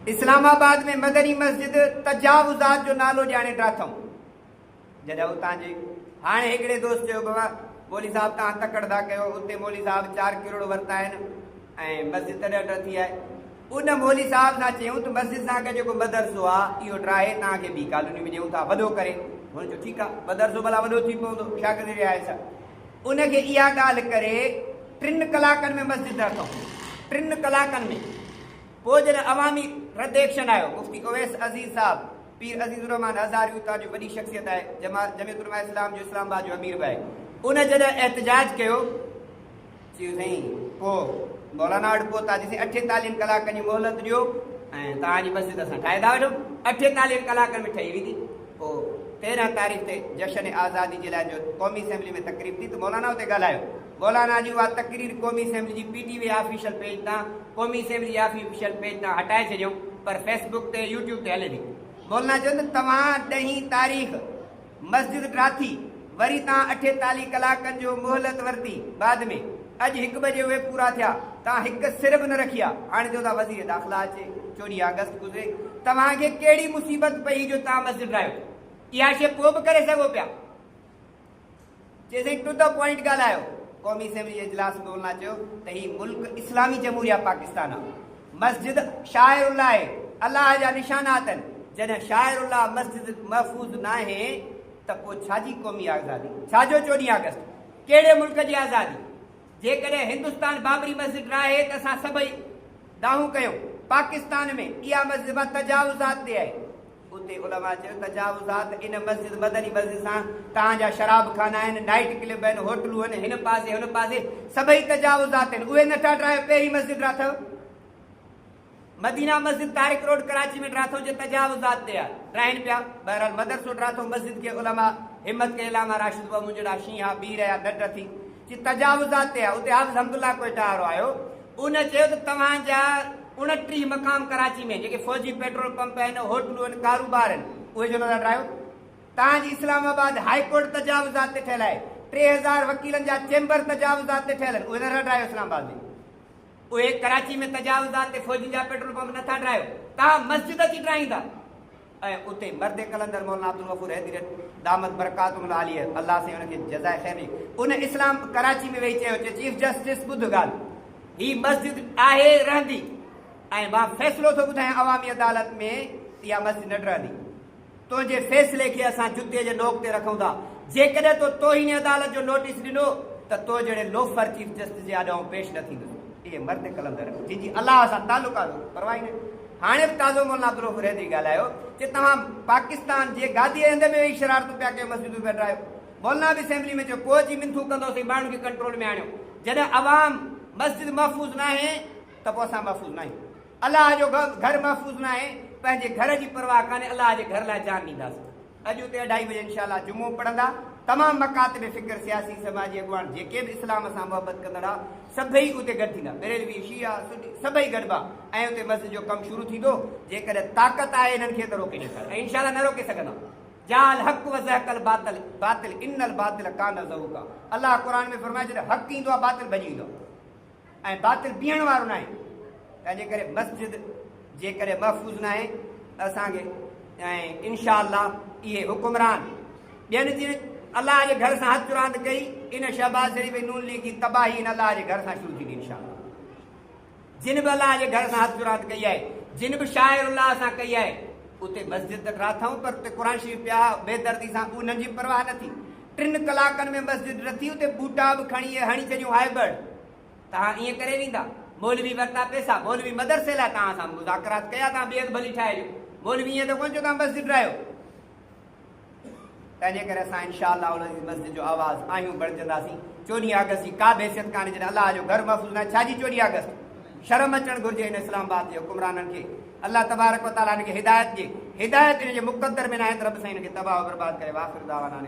इस्लामाबाद में मदनी मस्जिद तजावुज़ात जो नालो ॼाणे ड्राथऊं जॾहिं उतां जे हाणे हिकिड़े दोस्त चयो बाबा मौली साहब तव्हां तकड़ था कयो उते मौली साहब 4 करोड़ वरिता आहिनि ऐं मस्जिद तॾहिं थी आहे उन मौली साहब सां चयूं त मस्जिद सां गॾु जेको मदरसो आहे इहो ड्राहे तव्हांखे ॿी कॉलोनी में ॾियूं था वॾो करे हुन चयो ठीकु आहे मदरसो भला वॾो थी पवंदो छा करे रहिया आहे उनखे इहा ॻाल्हि करे 3 कलाकनि में मस्जिद अथऊं 3 कलाकनि में पोइ जॾहिं अवामी रद्द एक्शन आयो मुफ्ती ओवैस अज़ीज़ साहब पीर अज़ीज़ुर रहमान हज़ारी उतां जो वॾी शख़्सियत आहे जमीयत उलमा इस्लाम जो इस्लामाबाद जो अमीर बि आहे उन जॾहिं एहतजाज कयो चयो साईं पोइ मौलाना वटि पहुतासीं 48 कलाकनि जी मोहलत ॾियो ऐं तव्हांजी मस्जिद असां ठाहे था वठूं 48 कलाकनि में ठही वेंदी पोइ 13 तारीख़ ते जशन आज़ादी जे लाइ जो क़ौमी असेंबली में तकरीब थी त मौलाना उते ॻाल्हायो मौलाना जी उहा तकरीर क़ौमी असेंबली जी PTV ऑफिशियल पेज तां क़ौमी असेंबली ऑफिशियल पेज तां हटाए छॾियूं पर फेसबुक ते यूट्यूब ते हले थी मौलाना चवनि तव्हां 10 तारीख़ मस्जिद ठाही वरी तव्हां 48 कलाकनि जो मोहलत वरिती बाद में अॼु 1 बजे उहे पूरा थिया तव्हां हिकु सिर बि न रखी आहे हाणे चओ था वज़ीर दाख़िला अचे 14 अगस्त गुज़रे तव्हांखे कहिड़ी मुसीबत पई जो तव्हां मस्जिद ठाहियो इहा शइ पोइ बि करे सघो पिया चए टू द पॉइंट ॻाल्हायो क़ौमी असेंबली जे इजलास में मौलाना चयो त ही मुल्क इस्लामी जमहूरिया पाकिस्तान आहे मस्जिद शाइरुल्लाह आहे अलाह जा निशानात आहिनि जॾहिं शाइरुल्लाह मस्जिद महफ़ूज़ न आहे त पोइ छाजी क़ौमी आज़ादी छाजो 14 अगस्त कहिड़े मुल्क जी आज़ादी जेकॾहिं हिंदुस्तान बाबरी मस्जिद ठाहे त असां सभई दाहूं कयूं पाकिस्तान में इहा मस्जिद तजावुज़ात ते आहे उते उलमा चयो तजावुज़ात इन मस्जिद मदनी मस्जिद सां तव्हांजा शराब खाना आहिनि नाइट क्लब आहिनि होटलूं आहिनि हिन पासे हुन पासे सभई तजावुज़ात आहिनि उहे नथा ठाहियो पहिरीं मस्जिद ठाथव मदीना मस्जिद तारिक रोड कराची में ठाथो जो तजावुज़ात ते आहे ठाहिनि पिया बहरहाल मदरसो ठाथो मस्जिद खे उलमा हिम्मत के इलामा राशिद बाबू मुंहिंजा शींहं बीह रहिया डट थी तजावुज़ात ते आहे उते हाफ़िज़ अब्दुल्ला कोइटा वारो आयो उन चयो त तव्हांजा 29 मक़ाम कराची में जेके फौजी पेट्रोल पंप आहिनि होटलूं आहिनि कारोबार आहिनि उहे जो नथा ठाहियो तव्हांजी इस्लामाबाद हाई कोर्ट तजावुज़ात ते ठहियल आहे 3000 वकीलनि जा चेंबर तजावुज़ात ते ठहियल आहिनि उहे नथा ठाहियो इस्लामाबाद में उहे कराची में तजावुज़ात ते फौजी जा पेट्रोल पंप नथा ठाहियो तव्हां मस्जिद अची ठाहींदा ऐं उते मर्द कलंदर मौलाना अब्दुल गफूर हैदरी दामत बरकातुहुल आलिया अल्लाह से उनखे जज़ाए ख़ैर उन इस्लाम कराची में वेही चयो चीफ जस्टिस ॿुध ॻाल्हि ही मस्जिद आहे रहंदी ऐं मां फ़ैसिलो थो ॿुधायां अवामी अदालत में इहा मस्जिद न रहंदी तुंहिंजे फ़ैसिले खे असां जुते जे नोक ते रखूं था जेकॾहिं तो तोहीन अदालत जो नोटिस ॾिनो त तो जहिड़े लोफर चीफ जस्टिस जे आॾाऊं पेश न थींदो इहे मर्द कलंदर जंहिंजी अलाह सां तालुक आहे परवाही न हाणे बि ताज़ो मौलाना अब्दुल गफूर हैदरी ॻाल्हायो कि तव्हां पाकिस्तान जे गादीअ हंध में वेही शरारतूं पिया कयो मस्जिदूं पिया ठाहियो मौलाना बि असेंबली में चयो पोइ जी मिंथू कंदोसीं माण्हुनि खे कंट्रोल में आणियो जॾहिं अवाम मस्जिद महफ़ूज़ न आहे त पोइ असां महफ़ूज़ न आहियूं अलाह जो घर महफ़ूज़ न आहे पंहिंजे घर जी परवाह कान्हे अलाह जे घर लाइ जान ॾींदासीं अॼु उते 2:30 बजे इंशाअल्लाह जुमो पढ़ंदा तमामु मकातब फ़िक्र सियासी समाजी अॻुवान जेके बि इस्लाम सां मोहबत कंदड़ सभई उते गॾु थींदा बरेलवी शिया सुन्नी सभई गॾिबा ऐं उते मस्जिद जो कमु शुरू थींदो जेकॾहिं ताक़त आहे हिननि खे त रोके ॾींदा ऐं इंशाअल्लाह न रोके सघंदा जाल हक़ वज़हकल बातिल बातिल इन्नल बातिल कान ज़हूका अलाह क़ुर में फरमाए जॾहिं हक़ ईंदो आहे बातिल भॼी ईंदो ऐं बातिल बीहण वारो न आहे तंहिंजे करे मस्जिद जेकॾहिं महफ़ूज़ न आहे असांखे ऐं इंशाअल्लाह इहे हुकुमरान ॿियनि जी अलाह जे घर सां हथ रांदि कई इन शहबाज़ शरीफ़ नून लीग जी तबाही इन अलाह जे घर सां शुरू थींदी इंशाअल्लाह जिन बि अलाह जे घर सां हथ रांदि कई आहे जिन बि शाइरुल्लाह सां कई आहे उते मस्जिद त ठाथऊं पर उते क़ुर शरीफ़ पिया बेदर्दी सां उन्हनि जी परवाह न थी 3 कलाकनि में मस्जिद रथी उते बूटा बि खणी हणी छॾियूं हाइबर्ड तव्हां ईअं करे वेंदा मौलवी वरिता पैसा मौलवी मदरसे लाइ तव्हां सां मुज़ाकरात कया तव्हां ॿिए भली ठाहे ॾियो मौलवी ईअं त कोन चयो तव्हां मस्जिद ठाहियो तंहिंजे करे असां इंशाअल्लाह उन मस्जिद जो आवाज़ आहियूं बणजंदासीं 14 अगस्त जी का बि हैसियत कान्हे जॾहिं अलाह जो घर महफ़ूज़ न छाजी 14 अगस्त शर्म अचणु घुरिजे हिन इस्लामाबाद जे हुकुमराननि खे अल्लाह तबारक व तआला हिन खे हिदायत ॾिए हिदायत हिन जे मुक़दर में न आहे त रब साईं हिन खे तबाह बर्बाद करे वाख़िर दावाना